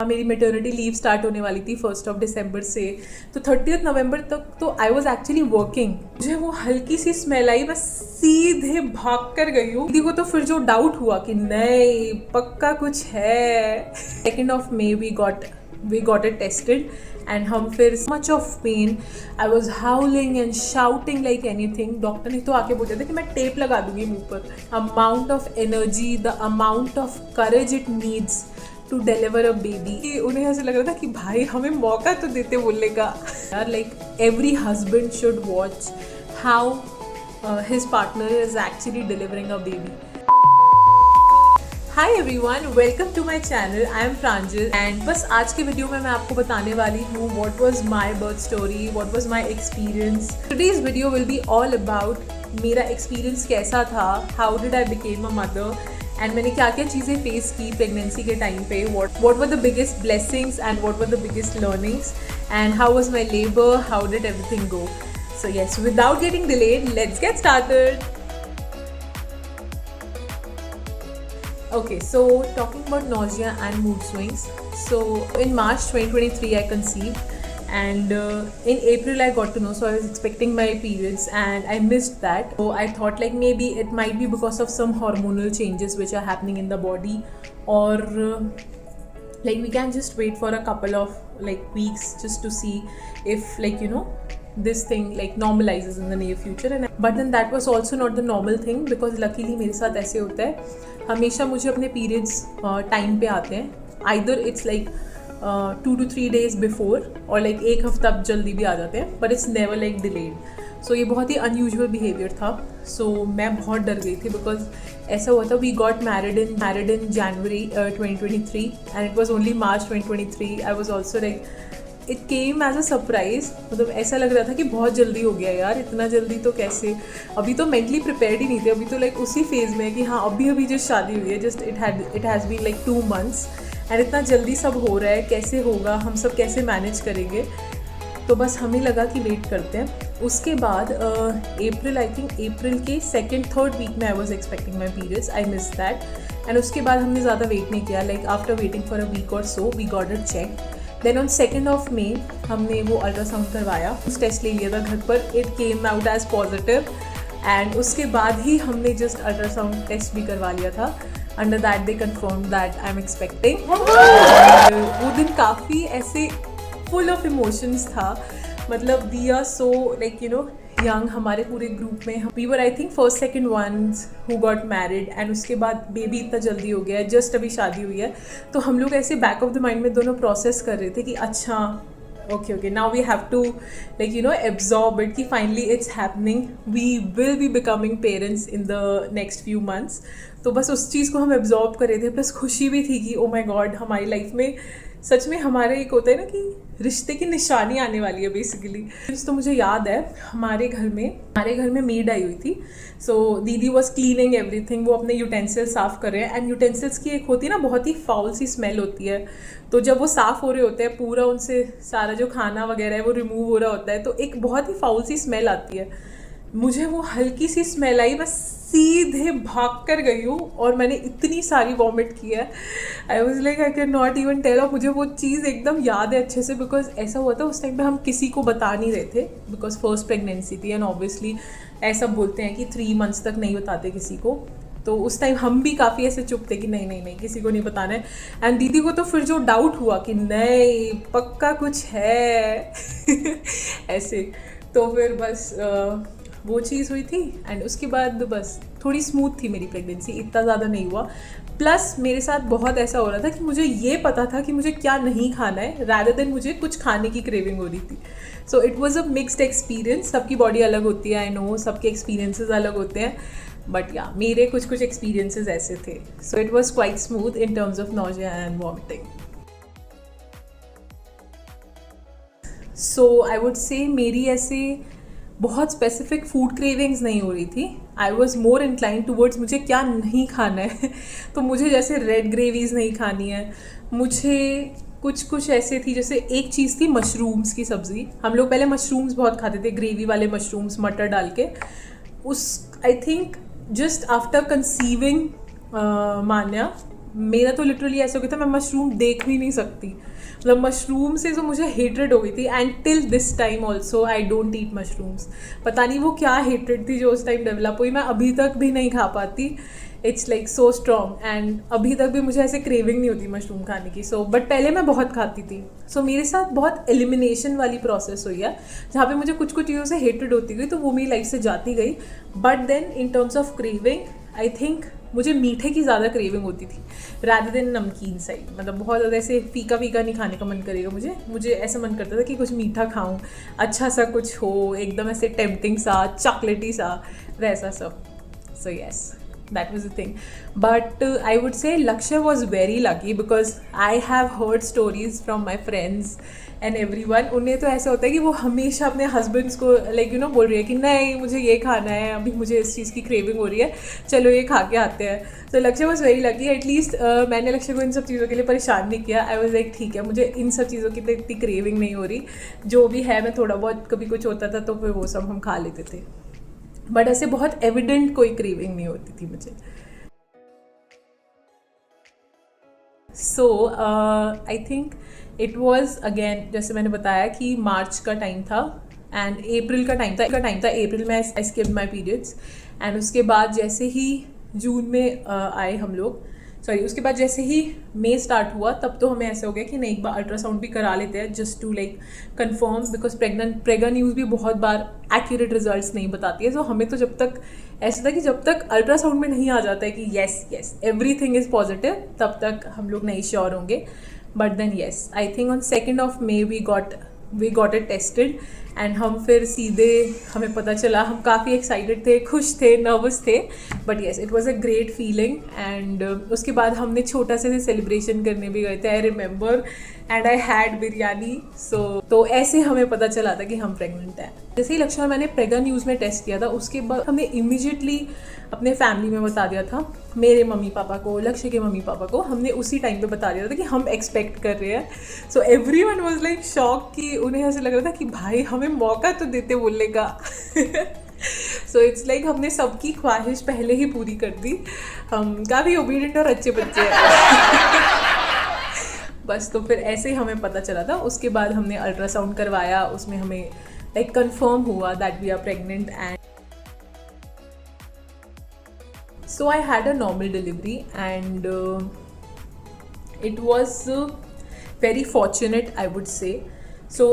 मेरी maternity leave start होने वाली थी 1 दिसंबर से, तो 30 नवंबर तक तो आई वॉज एक्चुअली वर्किंग। मुझे वो हल्की सी स्मेल आई, बस सीधे भाग कर गई हूँ। दीदी को तो फिर जो डाउट हुआ कि नहीं पक्का कुछ है। 2 May we got it tested and हम फिर much of pain, I was howling and shouting like anything. Doctor ने तो आके बोला था कि मैं टेप लगा दूंगी मुंह पर। Amount of energy, the amount of courage it needs to deliver a baby, उन्हें ऐसे लग रहा था कि भाई हमें मौका तो देते बोलने का यार। Like every husband should watch how his partner is actually delivering a baby. Hi everyone, welcome to my channel. I am Pranjal and बस आज के वीडियो में मैं आपको बताने वाली हूँ what was my birth story, what was my experience. Today's video will be all about मेरा एक्सपीरियंस कैसा था, how did I became a mother and मैंने क्या क्या चीज़ें फेस की प्रेगनेंसी के टाइम पे, what were the biggest blessings and what were the biggest learnings and how was my labour, how did everything go. So yes, without getting delayed, let's get started. Okay, so talking about nausea and mood swings. So in March 2023 I conceived and in April I got to know, so I was expecting my periods and I missed that. So I thought like maybe it might be because of some hormonal changes which are happening in the body, or like we can just wait for a couple of like weeks just to see if like this thing like normalizes in the near future. And but then that was also not the normal thing because luckily मेरे साथ ऐसे होता है, हमेशा मुझे अपने periods time पे आते हैं। either it's like 2 to 3 days before और like एक हफ्ता जल्दी भी आ जाते हैं, but it's never like delayed. So ये बहुत ही unusual behavior था। So मैं बहुत डर गई थी because ऐसा हुआ था, we got married in January 2023 and it was only March 2023. I was also like it came as a surprise. मतलब ऐसा लग रहा था कि बहुत जल्दी हो गया यार, इतना जल्दी तो कैसे। अभी तो मेंटली प्रिपेयर्ड ही नहीं थे, अभी तो लाइक उसी फेज़ में है कि हाँ अभी जस्ट शादी हुई है, just it has been like 2 months and इतना जल्दी सब हो रहा है, कैसे होगा, हम सब कैसे मैनेज करेंगे। तो बस हमें लगा कि वेट करते हैं। उसके बाद अप्रैल, आई थिंक अप्रैल के 2nd-3rd वीक में I was expecting my periods, I miss that and उसके बाद हमने ज़्यादा वेट नहीं किया। Like after waiting for a week और so we got it check. Then on 2nd May हमने वो अल्ट्रासाउंड करवाया, उस टेस्ट ले लिया था घर पर, it came out as positive and उसके बाद ही हमने जस्ट अल्ट्रासाउंड टेस्ट भी करवा लिया था। Under that they confirm that I am expecting. वो दिन काफ़ी ऐसे फुल ऑफ इमोशंस था। मतलब we are so like young, हमारे पूरे ग्रुप में we were I think first second ones who got married and उसके बाद बेबी इतना जल्दी हो गया है, जस्ट अभी शादी हुई है। तो हम लोग ऐसे बैक ऑफ द माइंड में दोनों प्रोसेस कर रहे थे कि अच्छा okay now we have to like absorb it कि finally it's happening, we will be becoming parents in the next few months. तो बस उस चीज़ को हम एब्जॉर्ब कर रहे थे, प्लस खुशी भी थी कि ओ माई गॉड हमारी लाइफ में सच में हमारे एक होता है ना कि रिश्ते की निशानी आने वाली है बेसिकली। तो मुझे याद है हमारे घर में मेड आई हुई थी। सो दीदी वॉज क्लीनिंग एवरीथिंग, वो अपने यूटेंसिल्स साफ़ कर रहे हैं एंड यूटेंसिल्स की एक होती है ना बहुत ही फाउल सी स्मेल होती है। तो जब वो साफ़ हो रहे होते हैं, पूरा उनसे सारा जो खाना वगैरह है वो रिमूव हो रहा होता है, तो एक बहुत ही फाउल सी स्मेल आती है। मुझे वो हल्की सी स्मेल आई, बस सीधे भाग कर गई हूँ और मैंने इतनी सारी वॉमिट की है। I was like I can not even tell. और मुझे वो चीज़ एकदम याद है अच्छे से बिकॉज ऐसा हुआ था उस टाइम पे हम किसी को बता नहीं रहे थे बिकॉज फर्स्ट प्रेगनेंसी थी एंड ऑब्वियसली ऐसा बोलते हैं कि 3 months तक नहीं बताते किसी को। तो उस टाइम हम भी काफ़ी ऐसे चुप थे कि नहीं किसी को नहीं बताना है। एंड दीदी को तो फिर जो डाउट हुआ कि नहीं पक्का कुछ है ऐसे, तो फिर बस वो चीज़ हुई थी एंड उसके बाद बस थोड़ी स्मूथ थी मेरी प्रेगनेंसी, इतना ज़्यादा नहीं हुआ। प्लस मेरे साथ बहुत ऐसा हो रहा था कि मुझे ये पता था कि मुझे क्या नहीं खाना है, रैदर देन मुझे कुछ खाने की क्रेविंग हो रही थी। सो it was a mixed experience. सबकी बॉडी अलग होती है, आई नो सबके एक्सपीरियंसेस अलग होते हैं, बट या मेरे कुछ एक्सपीरियंसेस ऐसे थे। सो it was quite smooth in terms of nausea and vomiting. So I would से मेरी ऐसे बहुत स्पेसिफिक फूड क्रेविंग्स नहीं हो रही थी। I was more incline towards मुझे क्या नहीं खाना है तो मुझे जैसे रेड ग्रेवीज नहीं खानी है, मुझे कुछ ऐसे थी। जैसे एक चीज़ थी मशरूम्स की सब्ज़ी, हम लोग पहले मशरूम्स बहुत खाते थे, ग्रेवी वाले मशरूम्स मटर डाल के। उस I think just after conceiving Manya मेरा तो लिटरली ऐसा हो गया था, मैं मशरूम देख भी नहीं सकती, मतलब मशरूम से जो मुझे हेट्रेड हो गई थी। And till this time also I don't eat mushrooms. पता नहीं वो क्या हेट्रेड थी जो उस टाइम डेवलप हुई, मैं अभी तक भी नहीं खा पाती। It's like so strong, and अभी तक भी मुझे ऐसे क्रेविंग नहीं होती मशरूम खाने की। सो बट पहले मैं बहुत खाती थी। सो मेरे साथ बहुत एलिमिनेशन वाली प्रोसेस हुई है, जहाँ पे मुझे कुछ कुछ चीज़ों से हेटेड होती गई, तो वो मेरी लाइफ से जाती गई। But then in terms of craving I think मुझे मीठे की ज़्यादा क्रेविंग होती थी रादर देन नमकीन साइड। मतलब बहुत ज़्यादा ऐसे फीका फीका नहीं खाने का मन करेगा मुझे ऐसा मन करता था कि कुछ मीठा खाऊं, अच्छा सा कुछ हो, एकदम ऐसे टेम्पटिंग सा, चॉकलेटी सा, वैसा सब। So yes, that was the thing. But I would say Lakshya was very lucky because I have heard stories from my friends and everyone. उन्हें तो ऐसा होता है कि वो हमेशा अपने हस्बैंड्स को लाइक बोल रही है कि नहीं मुझे ये खाना है, अभी मुझे इस चीज़ की क्रेविंग हो रही है, चलो ये खा के आते हैं। तो लक्ष्य वॉज वेरी लकी, एटलीस्ट मैंने लक्ष्य को इन सब चीज़ों के लिए परेशान नहीं किया। आई वॉज लाइक ठीक है, मुझे इन सब चीज़ों की तो इतनी क्रेविंग नहीं हो रही, जो भी है मैं थोड़ा बहुत कभी कुछ होता था तो फिर वो सब हम खा लेते थे, बट ऐसे बहुत एविडेंट कोई क्रेविंग नहीं होती थी मुझे। So I think it was again, जैसे मैंने बताया कि मार्च का टाइम था एंड अप्रैल का टाइम था। अप्रैल में आई स्किप्ड माई पीरियड्स, एंड उसके बाद जैसे ही जून में आए हम लोग, उसके बाद जैसे ही मई स्टार्ट हुआ, तब तो हमें ऐसा हो गया कि नहीं एक बार अल्ट्रासाउंड भी करा लेते हैं just to like confirm, because Prega News भी बहुत बार एक्यूरेट रिजल्ट्स नहीं बताती है। तो हमें तो जब तक ऐसा था कि जब तक अल्ट्रासाउंड में नहीं आ जाता है कि येस एवरीथिंग इज़ पॉजिटिव, तब तक हम लोग नहीं श्योर होंगे। But then yes, I think on 2nd of May we got it tested, and हम फिर सीधे हमें पता चला, हम काफ़ी एक्साइटेड थे, खुश थे, नर्वस थे, but yes it was a great feeling. And उसके बाद हमने छोटा से सेलिब्रेशन करने भी गए थे, I remember, and I had biryani. तो ऐसे हमें पता चला था कि हम प्रेग्नेंट हैं। जैसे ही लक्ष्य और मैंने प्रेगा न्यूज़ में टेस्ट किया था, उसके बाद हमने इमीडिएटली अपने फैमिली में बता दिया था, मेरे मम्मी पापा को, लक्ष्य के मम्मी पापा को हमने उसी टाइम पे बता दिया था कि हम एक्सपेक्ट कर रहे हैं। So everyone was like shock, कि उन्हें ऐसे लग रहा था कि भाई हमें मौका तो देते बोलने का। सो इट्स लाइक हमने सबकी ख्वाहिश पहले ही पूरी कर दी, हम काफ़ी ओबीडियंट और अच्छे बच्चे हैं। बस तो फिर ऐसे ही हमें पता चला था। उसके बाद हमने अल्ट्रासाउंड करवाया, उसमें हमें लाइक कंफर्म हुआ that we are pregnant, and so I had a normal delivery, and it was very fortunate I would say. So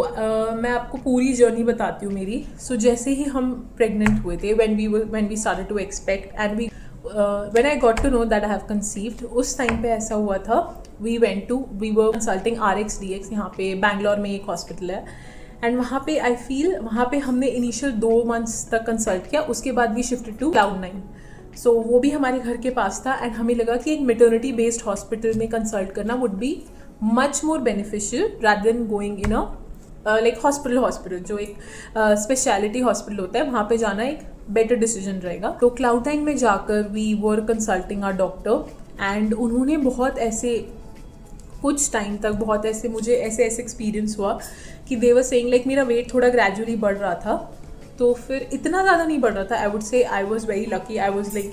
मैं आपको पूरी जर्नी बताती हूँ मेरी। So जैसे ही हम प्रेग्नेंट हुए थे, when we started to expect, and when I got to know that I have conceived, उस टाइम पे ऐसा हुआ था, we were consulting RxDX, यहाँ पे बैंगलोर में एक हॉस्पिटल है, एंड वहाँ पे हमने इनिशियल 2 months तक कंसल्ट किया। उसके बाद वी शिफ्टेड टू Cloud9। सो वो भी हमारे घर के पास था, एंड हमें लगा कि एक मेटर्निटी बेस्ड हॉस्पिटल में कंसल्ट करना would be much more beneficial rather than going in a like hospital, जो एक स्पेशलिटी हॉस्पिटल होता है, वहाँ पे जाना एक बेटर डिसीजन रहेगा। तो Cloud9 में जाकर we were consulting our doctor, and उन्होंने बहुत ऐसे कुछ टाइम तक बहुत ऐसे मुझे ऐसे एक्सपीरियंस हुआ कि दे वर सेइंग लाइक मेरा वेट थोड़ा ग्रेजुअली बढ़ रहा था, तो फिर इतना ज़्यादा नहीं बढ़ रहा था। I would say I was very lucky, I was like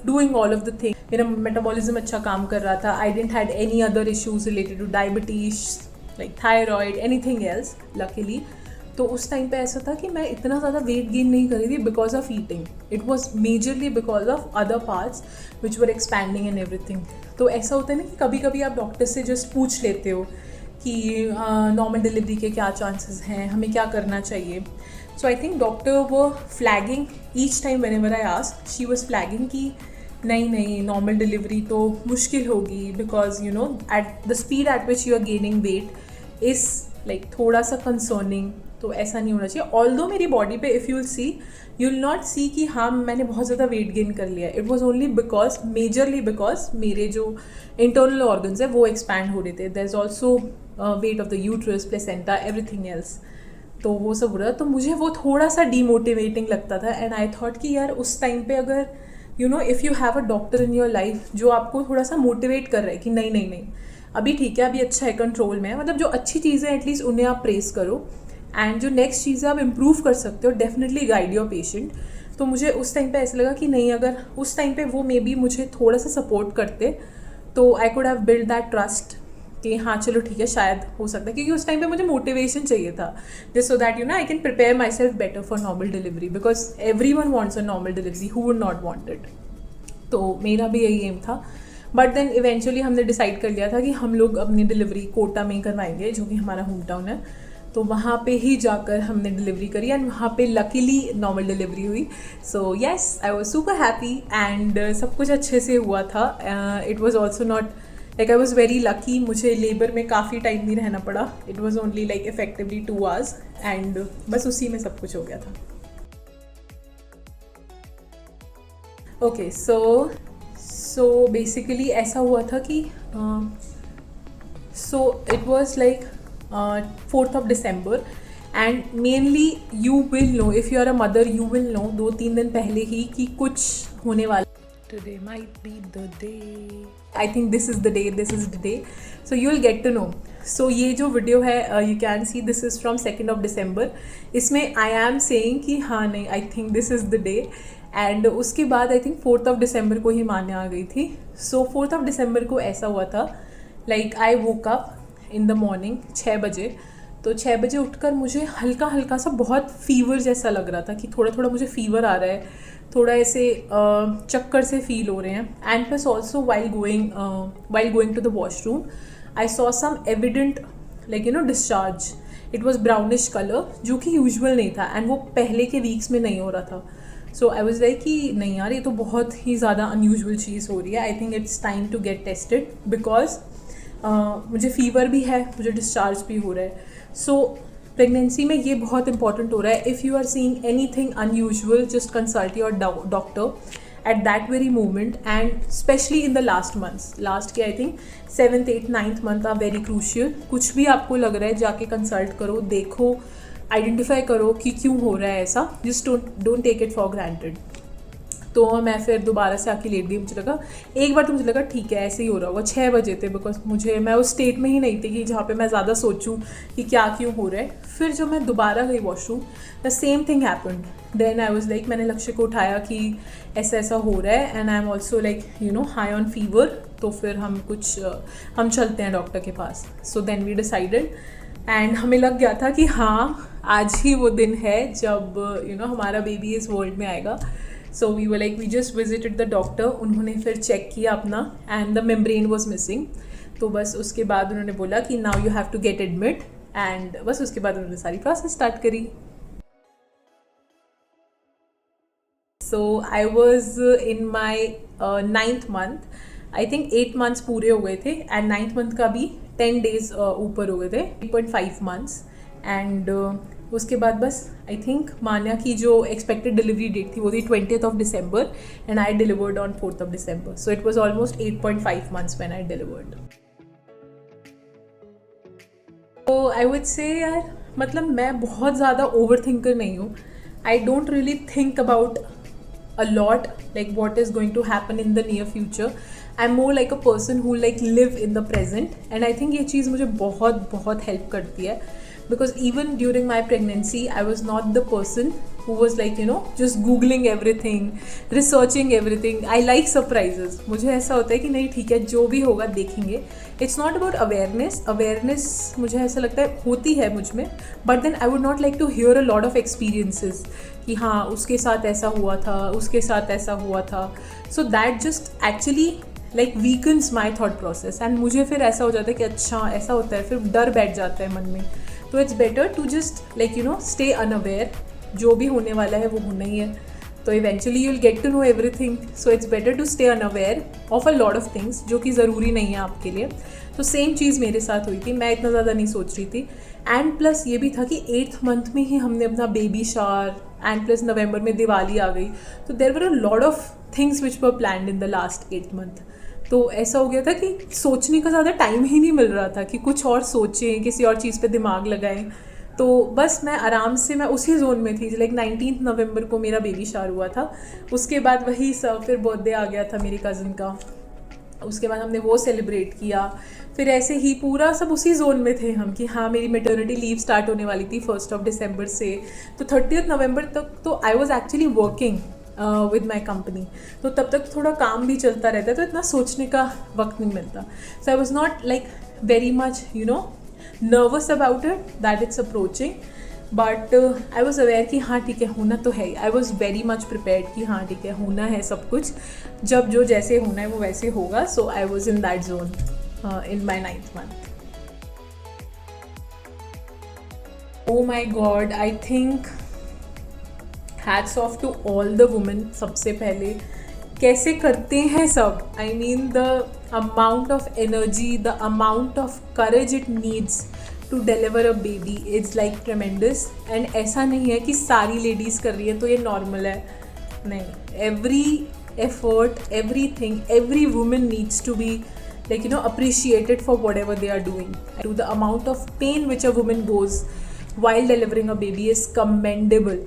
doing all of the thing, मेरा मेटाबॉलिज्म अच्छा काम कर रहा था, I didn't had any other issues related to diabetes, like thyroid, anything else luckily. तो उस टाइम पे ऐसा था कि मैं इतना ज़्यादा वेट गेन नहीं कर रही थी because of eating, it was majorly because of other parts which were expanding and everything. तो ऐसा होता है ना कि कभी कभी आप डॉक्टर से जस्ट पूछ लेते हो कि नॉर्मल डिलीवरी के क्या चांसेस हैं, हमें क्या करना चाहिए। सो आई थिंक डॉक्टर वो flagging each time whenever I asked, she was flagging कि नहीं नॉर्मल डिलीवरी तो मुश्किल होगी, because at the speed at which you are gaining weight is like थोड़ा सा कंसर्निंग, तो ऐसा नहीं होना चाहिए। ऑल्दो मेरी बॉडी पे इफ़ यू विल नॉट सी कि हाँ मैंने बहुत ज़्यादा वेट गेन कर लिया, it was only majorly because मेरे जो इंटरनल ऑर्गन्स है वो एक्सपैंड हो रहे थे। There is also weight of the uterus, placenta, everything else, तो वो सब हो रहा। तो मुझे वो थोड़ा सा डीमोटिवेटिंग लगता था, एंड आई थॉट कि यार उस टाइम पे अगर if you have a doctor in your life जो आपको थोड़ा सा मोटिवेट कर रहा है कि नहीं अभी ठीक है, अभी अच्छा है, कंट्रोल में है, मतलब जो अच्छी चीज़ें एटलीस्ट उन्हें आप प्रेस करो, एंड जो नेक्स्ट चीज़ें आप इम्प्रूव कर सकते हो डेफिनेटली गाइड योर पेशेंट। तो मुझे उस टाइम पे ऐसा लगा कि नहीं, अगर उस टाइम पे वो मे बी मुझे थोड़ा सा सपोर्ट करते तो I could have build that trust कि हाँ चलो ठीक है शायद हो सकता है, क्योंकि उस टाइम पे मुझे मोटिवेशन चाहिए था just so that I can prepare my self better for normal delivery, because every one wants a normal delivery, who would not want it. तो मेरा भी यही एम था। बट देन इवेंचुअली हमने डिसाइड कर लिया था कि हम लोग अपनी डिलीवरी कोटा में करवाएंगे, जो कि हमारा होम टाउन है। तो वहाँ पे ही जाकर हमने डिलीवरी करी एंड वहाँ पे लकीली नॉर्मल डिलीवरी हुई। So yes, I was super happy and सब कुछ अच्छे से हुआ था। It was also not like, I was very lucky, मुझे लेबर में काफ़ी टाइम नहीं रहना पड़ा। It was only like effectively 2 hours and बस उसी में सब कुछ हो गया था। ओके, सो बेसिकली ऐसा हुआ था कि so it was like 4th of December and mainly you will know, if you are a mother you will know 2-3 दिन पहले ही कि कुछ होने वाला। Today might be the day. I think this is the day. This is the day. So you will get to know. So ये जो video है you can see this is from 2nd of December. इसमें I am saying कि हाँ नहीं, I think this is the day. And उसके बाद I think 4th of December को ही मान्या आ गई थी. So 4th of December को ऐसा हुआ था, like I woke up in the morning 6 बजे। तो 6 बजे उठकर मुझे हल्का हल्का सा बहुत फीवर जैसा लग रहा था कि थोड़ा थोड़ा मुझे फीवर आ रहा है, थोड़ा ऐसे चक्कर से फील हो रहे हैं। And plus also while going to the washroom I saw some evident like discharge. It was brownish colour, जो कि यूजुअल नहीं था एंड वो पहले के वीक्स में नहीं हो रहा था। सो आई वॉज लाइक कि नहीं यार, ये तो बहुत ही ज़्यादा अनयूजुअल चीज़ हो रही है। I think it's time to get tested because मुझे फीवर भी है, मुझे डिस्चार्ज भी हो रहा है। सो प्रेगनेंसी में ये बहुत इंपॉर्टेंट हो रहा है। If you are seeing anything unusual, just consult your doctor at that very moment and specially in the last months. Last के I think 7th, 8th, 9th month are very crucial. कुछ भी आपको लग रहा है जाके कंसल्ट करो, देखो, आइडेंटिफाई करो कि क्यों हो रहा है ऐसा। Just don't take it for granted. तो मैं फिर दोबारा से आके लेट गई। मुझे लगा एक बार तो मुझे लगा ठीक है ऐसे ही हो रहा होगा। 6 बजे थे, बिकॉज मैं उस स्टेट में ही नहीं थी कि जहाँ पे मैं ज़्यादा सोचूं कि क्या क्यों हो रहा है। फिर जब मैं दोबारा गई washroom, the same thing happened. Then I was like, मैंने लक्ष्य को उठाया कि ऐसा ऐसा हो रहा है and I am also like high on fever. तो फिर हम चलते हैं डॉक्टर के पास। So then we decided and हमें लग गया था कि हाँ आज ही वो दिन है जब हमारा बेबी इस वर्ल्ड में आएगा। So we were like, we just visited the doctor. उन्होंने फिर चेक किया अपना and the membrane was missing. तो बस उसके बाद उन्होंने बोला कि now you have to get admit and बस उसके बाद उन्होंने सारी प्रोसेस स्टार्ट करी। So I was in my 9th month. I think 8 months पूरे हो गए थे एंड 9th मंथ का भी 10 days ऊपर हो गए थे, 8.5 months। एंड उसके बाद बस आई थिंक मान्या की जो एक्सपेक्टेड डिलीवरी डेट थी वो थी 20th of December and I delivered on 4th of December। So it was almost 8.5 months when I delivered. तो आई वुड से यार, मतलब मैं बहुत ज़्यादा ओवर थिंकर नहीं हूँ। I don't really think about a lot like what is going to happen in the near future. I'm more like a person who like live in the present and I think ये चीज़ मुझे बहुत बहुत help करती है because even during my pregnancy I was not the person who was like just googling everything, researching everything. I like surprises. मुझे ऐसा होता है कि नहीं ठीक है जो भी होगा देखेंगे। It's not about awareness मुझे ऐसा लगता है होती है मुझ में, but then I would not like to hear a lot of experiences कि हाँ उसके साथ ऐसा हुआ था, उसके साथ ऐसा हुआ था। So that just actually like weakens my thought process and मुझे फिर ऐसा हो जाता है कि अच्छा ऐसा होता है, फिर डर बैठ जाता है मन में। तो it's better to just like stay unaware. जो भी होने वाला है वो होना ही है, तो eventually you will get to know everything. So it's better to stay unaware of a lot of things जो कि ज़रूरी नहीं है आपके लिए। तो सेम चीज़ मेरे साथ हुई थी, मैं इतना ज़्यादा नहीं सोच रही थी। एंड प्लस ये भी था कि 8th मंथ में ही हमने अपना बेबी शावर एंड प्लस नवंबर में दिवाली आ गई। तो there were a lot of things which were planned in the last 8th month. तो ऐसा हो गया था कि सोचने का ज़्यादा टाइम ही नहीं मिल रहा था कि कुछ और सोचें, किसी और चीज़ पे दिमाग लगाएं। तो बस मैं आराम से मैं उसी जोन में थी। लाइक 19th नवंबर को मेरा बेबी शावर हुआ था। उसके बाद वही सब, फिर बर्थडे आ गया था मेरी कज़न का, उसके बाद हमने वो सेलिब्रेट किया। फिर ऐसे ही पूरा सब उसी जोन में थे हम कि हाँ मेरी मेटर्निटी लीव स्टार्ट होने वाली थी 1st of December से। तो 30th नवंबर तक तो I was actually working. With my company, तो तब तक थोड़ा काम भी चलता रहता है, तो इतना सोचने का वक्त नहीं मिलता. So I was not like very much nervous about it that it's approaching, but I was aware कि हाँ ठीक है, होना तो है. I was very much prepared कि हाँ ठीक है, होना है सब कुछ, जब जो जैसे होना है वो वैसे होगा. So I was in that zone in my 9th month. Oh my God, I think hats off to all the women. सबसे पहले कैसे करते हैं सब. I mean the amount of energy, the amount of courage it needs to deliver a baby, it's like tremendous. And ऐसा नहीं है कि सारी ladies कर रही है तो ये normal है, नहीं. Every effort, everything, every woman needs to be appreciated for whatever they are doing. To the amount of pain which a woman goes while delivering a baby is commendable.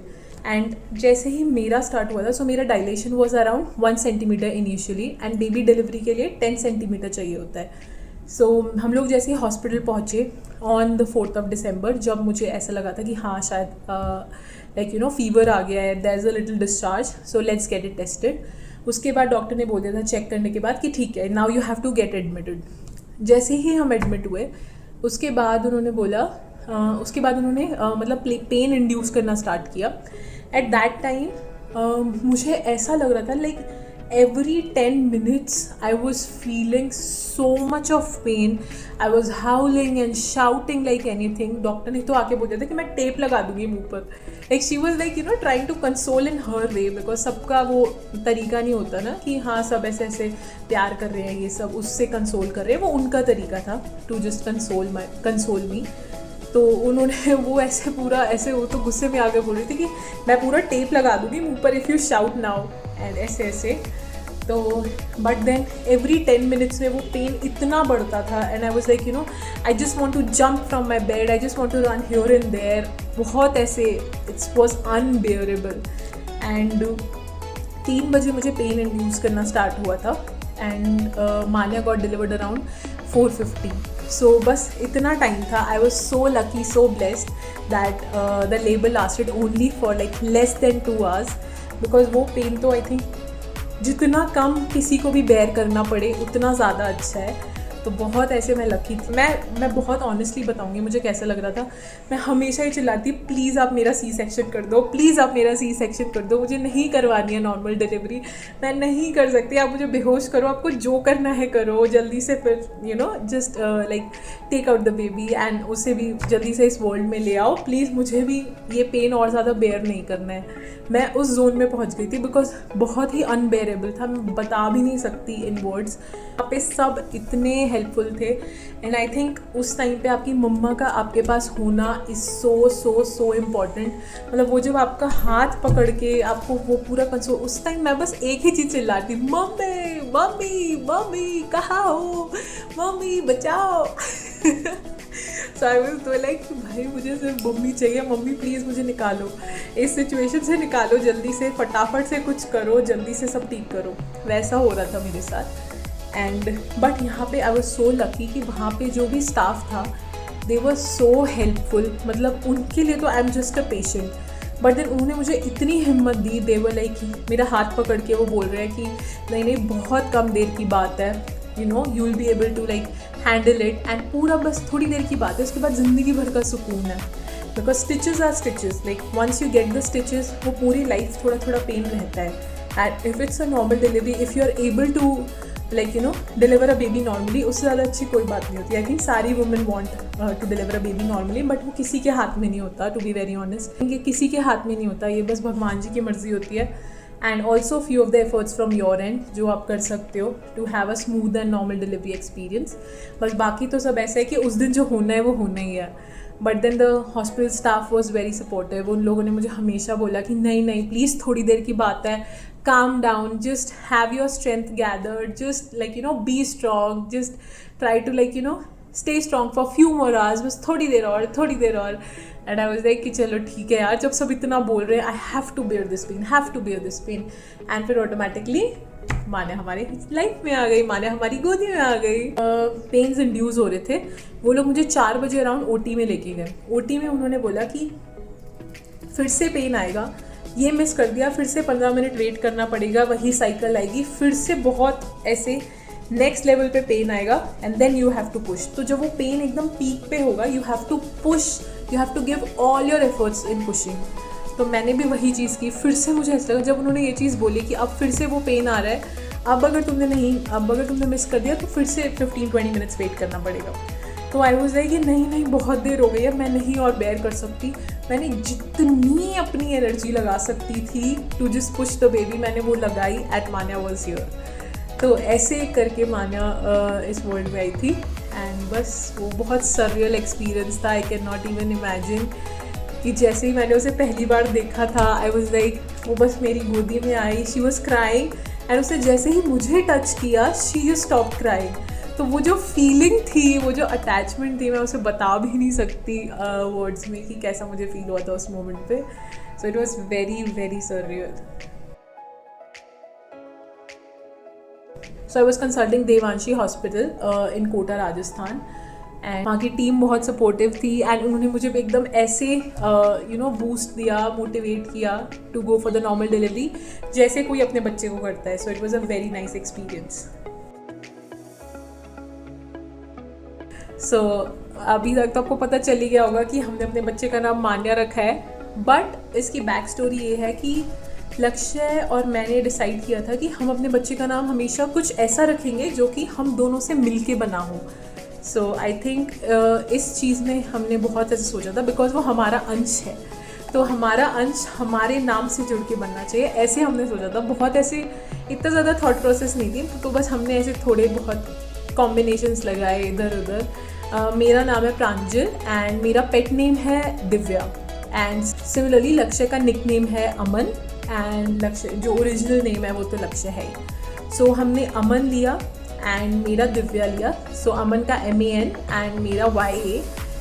And जैसे ही मेरा start हुआ था, सो मेरा dilation was around 1 centimetre initially, and baby delivery के लिए 10 centimetre चाहिए होता है. सो हम लोग जैसे ही हॉस्पिटल पहुँचे on the 4th of December, जब मुझे ऐसा लगा था कि हाँ शायद फीवर आ गया है, there is a little discharge, so let's get it tested. उसके बाद डॉक्टर ने बोल दिया था चेक करने के बाद कि ठीक है, now you have to get admitted. जैसे ही हम एडमिट हुए उसके बाद उन्होंने बोला मतलब पेन इंड्यूस करना स्टार्ट किया. एट दैट टाइम मुझे ऐसा लग रहा था like every 10 minutes I was feeling so much of pain. I was howling and shouting like anything. Doctor ने तो आके बोल दिया था कि मैं टेप लगा दूंगी मुंह पर. Like she was like trying to console in her way, because सबका वो तरीका नहीं होता ना कि हाँ सब ऐसे ऐसे प्यार कर रहे हैं, ये सब उससे कंसोल कर रहे हैं. वो उनका तरीका था to just console me. तो उन्होंने वो ऐसे पूरा ऐसे, वो तो गुस्से में आगे बोल रही थी कि मैं पूरा टेप लगा दूंगी मुंह पर if you shout now, and ऐसे. तो बट देन एवरी 10 मिनट्स में वो पेन इतना बढ़ता था, and I was like I just want to jump from my bed, I just want to run here and there. बहुत ऐसे इट्स वाज अनबेयरेबल. एंड 3 बजे मुझे पेन इंड्यूस करना स्टार्ट हुआ था, and Manya got delivered around 4:50. सो बस इतना time था. I was so lucky, so blessed that the labour lasted only for like less than 2 hours, because वो पेन तो आई थिंक जितना कम किसी को भी बेयर करना पड़े उतना ज़्यादा अच्छा है. तो बहुत ऐसे मैं लकी थी. मैं बहुत ऑनेस्टली बताऊंगी मुझे कैसा लग रहा था. मैं हमेशा ही चिल्लाती, प्लीज़ आप मेरा सी सेक्शन कर दो, प्लीज़ आप मेरा सी सेक्शन कर दो, मुझे नहीं करवानी है नॉर्मल डिलीवरी, मैं नहीं कर सकती, आप मुझे बेहोश करो, आपको जो करना है करो जल्दी से, फिर just like take out the baby and उसे भी जल्दी से इस वर्ल्ड में ले आओ प्लीज़, मुझे भी ये पेन और ज़्यादा बेयर नहीं करना है. मैं उस जोन में पहुंच गई थी बिकॉज बहुत ही अनबेरेबल था, मैं बता भी नहीं सकती इन वर्ड्स. वहाँ पे सब इतने हेल्पफुल थे, एंड आई थिंक उस टाइम पे आपकी मम्मा का आपके पास होना इज़ सो इम्पॉर्टेंट. मतलब वो जब आपका हाथ पकड़ के आपको वो पूरा कंसोल, उस टाइम मैं बस एक ही चीज़ चिल्लाती, मम्मी मम्मी मम्मी कहाँ हो, मम्मी बचाओ. सो आई वाज तो लाइक भाई मुझे सिर्फ मम्मी चाहिए, मम्मी प्लीज़ मुझे निकालो इस सिचुएशन से, निकालो जल्दी से, फटाफट से कुछ करो, जल्दी से सब ठीक करो. वैसा हो रहा था मेरे साथ. एंड बट यहाँ पे आई वाज सो लकी कि वहाँ पे जो भी स्टाफ था दे वर सो हेल्पफुल. मतलब उनके लिए तो I am just a patient, but then उन्होंने मुझे इतनी हिम्मत दी. दे वर लाइक मेरा हाथ पकड़ के वो बोल रहे हैं कि नहीं बहुत कम देर की बात है, you will be able to like handle it, and पूरा बस थोड़ी देर की बात है, उसके बाद ज़िंदगी भर का सुकून है. Because stitches are stitches, like once you get the stitches वो पूरी लाइफ थोड़ा थोड़ा पेन रहता है. And if it's a normal delivery, if you are able to like deliver a baby normally, उससे ज़्यादा अच्छी कोई बात नहीं होती. आई थिंक सारी women want to deliver a baby normally, but वो किसी के हाथ में नहीं होता, टू बी वेरी ऑनेस्ट. ये किसी के हाथ में नहीं होता, ये बस भगवान जी की मर्जी होती है. And also few of the efforts from your end जो आप कर सकते हो to have a smooth and normal delivery experience. बस बाकी तो सब ऐसा है कि उस दिन जो होना है वो होना ही है. But then the hospital staff was very supportive. उन लोगों ने मुझे हमेशा बोला कि नहीं प्लीज़ थोड़ी देर की बात है, calm down, just have your strength gathered, just like be strong, just try to like stay strong for few more hours, बस थोड़ी देर और. एंड आई वाज लाइक कि चलो ठीक है यार, जब सब इतना बोल रहे हैं I have to bear this pain. And फिर ऑटोमेटिकली माने हमारे लाइफ में आ गई, माने हमारी गोदी में आ गई. पेन्स इंड्यूस हो रहे थे. वो लोग मुझे 4 बजे अराउंड ओटी में लेके गए. ओटी में उन्होंने बोला कि फिर से पेन आएगा, ये मिस कर दिया, फिर से 15 मिनट वेट करना पड़ेगा, वही साइकिल आएगी, फिर से बहुत ऐसे नेक्स्ट लेवल पे पेन आएगा and then you have to push. तो जब वो पेन एकदम पीक पे होगा, you have to push, you have to give all your efforts in pushing. तो मैंने भी वही चीज़ की। फिर से मुझे ऐसा लगा जब उन्होंने ये चीज़ बोली कि अब फिर से वो पेन आ रहा है, अब अगर तुमने मिस कर दिया तो फिर से 15-20 मिनट्स वेट करना पड़ेगा। तो आई वॉज लाइक कि नहीं बहुत देर हो गई है, मैं नहीं और बेयर कर सकती। मैंने जितनी अपनी एनर्जी लगा सकती थी to just push the baby, मैंने वो लगाई एट मान्या वॉज हियर। तो ऐसे करके मान्या इस वर्ल्ड में आई थी एंड बस वो बहुत सररियल एक्सपीरियंस था। आई कैन नॉट इवन इमेजिन कि जैसे ही मैंने उसे पहली बार देखा था, आई वॉज लाइक वो बस मेरी गोदी में आई, शी वॉज क्राइंग एंड उसे जैसे ही मुझे टच किया शी जस्ट स्टॉप क्राइंग। तो वो जो फीलिंग थी, वो जो अटैचमेंट थी, मैं उसे बता भी नहीं सकती वर्ड्स में कि कैसा मुझे फील हुआ था उस मोमेंट पे। So it was very very surreal. So I was consulting Devanshi hospital in Kota Rajasthan and वहाँ की टीम बहुत सपोर्टिव थी एंड उन्होंने मुझे एकदम ऐसे बूस्ट दिया, मोटिवेट किया to go for the normal delivery जैसे कोई अपने बच्चे को करता है। So it was a very nice experience. सो अभी तक तो आपको पता चल ही गया होगा कि हमने अपने बच्चे का नाम मान्या रखा है, बट इसकी बैक स्टोरी ये है कि लक्ष्य और मैंने डिसाइड किया था कि हम अपने बच्चे का नाम हमेशा कुछ ऐसा रखेंगे जो कि हम दोनों से मिलके बना हो। सो आई थिंक इस चीज़ में हमने बहुत ऐसे सोचा था बिकॉज वो हमारा अंश है, तो हमारा अंश हमारे नाम से जुड़ के बनना चाहिए, ऐसे हमने सोचा था। बहुत ऐसे इतना ज़्यादा थॉट प्रोसेस नहीं थी, तो बस हमने ऐसे थोड़े बहुत कॉम्बिनेशंस लगाए इधर उधर। मेरा नाम है प्रांजल एंड मेरा पेट नेम है दिव्या एंड सिमिलरली लक्ष्य का निक नेम है अमन एंड लक्ष्य जो ओरिजिनल नेम है वो तो लक्ष्य है ही। सो हमने अमन लिया एंड मेरा दिव्या लिया। सो अमन का MAN एंड मेरा YA।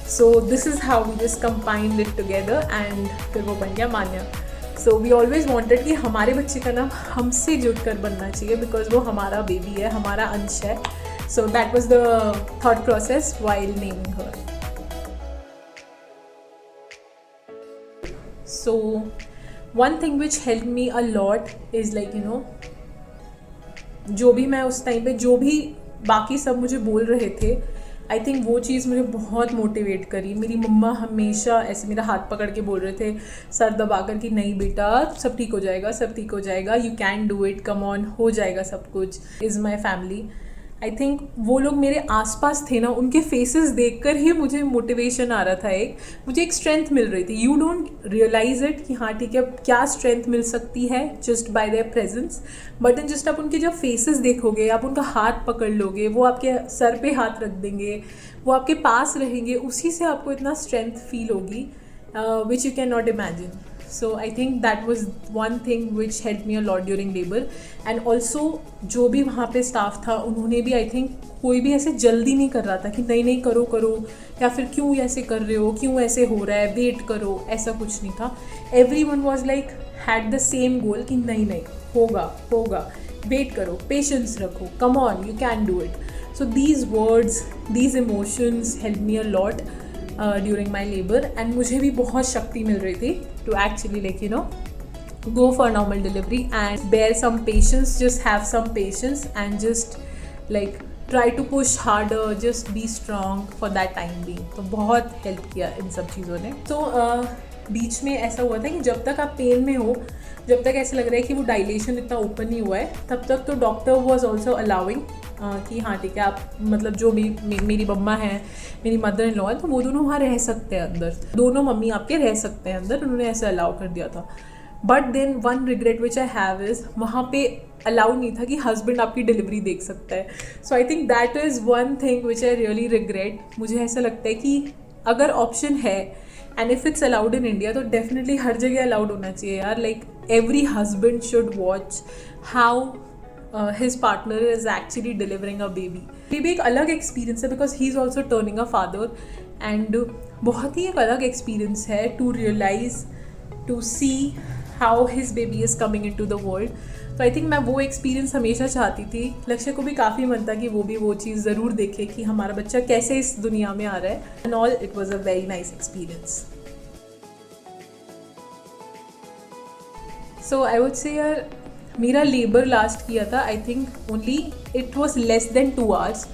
So this is how we just combined it together and फिर वो बन गया Manya. So we always wanted कि हमारे बच्चे का नाम हमसे जुड़कर बनना चाहिए बिकॉज वो हमारा बेबी है, हमारा अंश है। सो that was the thought process while naming her. So one thing which helped me a lot is like जो भी मैं उस टाइम पे जो भी बाकी सब मुझे बोल रहे थे, आई थिंक वो चीज़ मुझे बहुत मोटिवेट करी। मेरी मम्मा हमेशा ऐसे मेरा हाथ पकड़ के बोल रहे थे, सर दबा कर कि नहीं बेटा सब ठीक हो जाएगा, सब ठीक हो जाएगा, you can do it, come on, हो जाएगा सब कुछ। Is my family. I think वो लोग मेरे आसपास थे ना, उनके फेसेस देखकर ही मुझे मोटिवेशन आ रहा था, मुझे एक स्ट्रेंथ मिल रही थी। यू डोंट रियलाइज इट कि हाँ ठीक है क्या स्ट्रेंथ मिल सकती है just by their presence, but then just आप उनके जब फेसेस देखोगे, आप उनका हाथ पकड़ लोगे, वो आपके सर पे हाथ रख देंगे, वो आपके पास रहेंगे, उसी से आपको इतना स्ट्रेंथ फील होगी which you can not imagine. So I think that was one thing which helped me a lot during labor and also जो भी वहाँ पे स्टाफ था उन्होंने भी आई थिंक कोई भी ऐसे जल्दी नहीं कर रहा था कि नहीं नहीं करो करो या फिर क्यों ऐसे कर रहे हो, क्यों ऐसे हो रहा है, वेट करो, ऐसा कुछ नहीं था। everyone was like had the same goal कि नहीं नहीं होगा होगा, वेट करो, पेशेंस रखो, come on, you can do it. so these words, these emotions helped me a lot during my labour and मुझे भी बहुत शक्ति मिल रही थी to actually like go for normal delivery and bear some patience, just have some patience and just like try to push harder, just be strong for that time being। तो बहुत help किया इन सब चीज़ों ने। तो बीच में ऐसा हुआ था कि जब तक आप पेन में हो, जब तक ऐसे लग रहा है कि वो डायलेशन इतना ओपन नहीं हुआ है, तब तक तो डॉक्टर वॉज ऑल्सो अलाउिंग कि हाँ ठीक है आप मतलब जो भी मेरी मम्मा है, मेरी मदर इन लॉ है, तो वो दोनों वहाँ रह सकते हैं अंदर, दोनों मम्मी आपके रह सकते हैं अंदर, उन्होंने ऐसे अलाउ कर दिया था। But then one regret which I have is वहाँ पे अलाउ नहीं था कि हस्बैंड आपकी डिलीवरी देख सकता है। So I think that is one thing which I really regret. मुझे ऐसा लगता है कि अगर ऑप्शन है and if it's allowed in India तो डेफिनेटली हर जगह अलाउड होना चाहिए यार। Like every husband should watch how his partner is actually delivering a baby। ये भी एक अलग एक्सपीरियंस है because he is also turning a father and बहुत ही एक अलग एक्सपीरियंस है to realise, to see how his baby is coming into the world. तो आई थिंक मैं वो एक्सपीरियंस हमेशा चाहती थी। लक्ष्य को भी काफ़ी मन था कि वो भी वो चीज़ ज़रूर देखे कि हमारा बच्चा कैसे इस दुनिया में आ रहा है and all. It was a very nice experience. So I would से यार मेरा लेबर लास्ट किया था I think only it was less than 2 hours.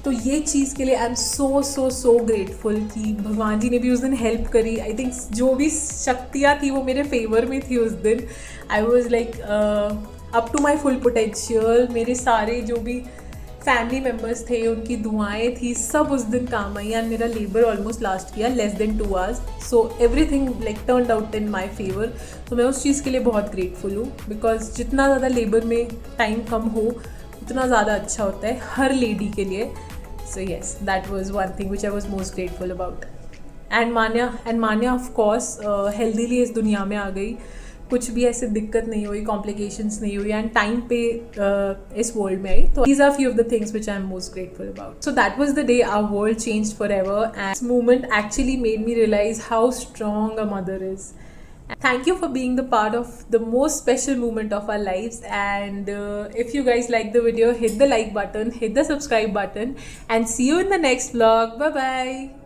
तो ये चीज़ के लिए I am so so so grateful कि भगवान जी ने भी उस दिन हेल्प करी. आई थिंक जो भी शक्तियाँ थी वो मेरे फेवर में थी उस दिन. I was like up to my full potential. मेरे सारे जो भी फैमिली मेम्बर्स थे उनकी दुआएं थी सब उस दिन काम आई एंड मेरा लेबर ऑलमोस्ट लास्ट किया less than 2 hours. So everything like turned out in my favour. तो मैं उस चीज़ के लिए बहुत ग्रेटफुल हूँ बिकॉज जितना ज़्यादा लेबर में टाइम कम हो उतना ज़्यादा अच्छा होता है हर लेडी के लिए. So yes that was one thing which I was most grateful about. And Manya of course healthily इस दुनिया में आ गई. कुछ भी ऐसे दिक्कत नहीं हुई, कॉम्प्लिकेशंस नहीं हुई एंड टाइम पे इस वर्ल्ड में आई. तो these are few of the things which I am most grateful about. So that was the day our world changed forever and this moment actually made me realise how strong a mother is. Thank you for being the part of the most special moment of our lives. And if you guys like the video, hit the like button, hit the subscribe button, and see you in the next vlog. Bye bye.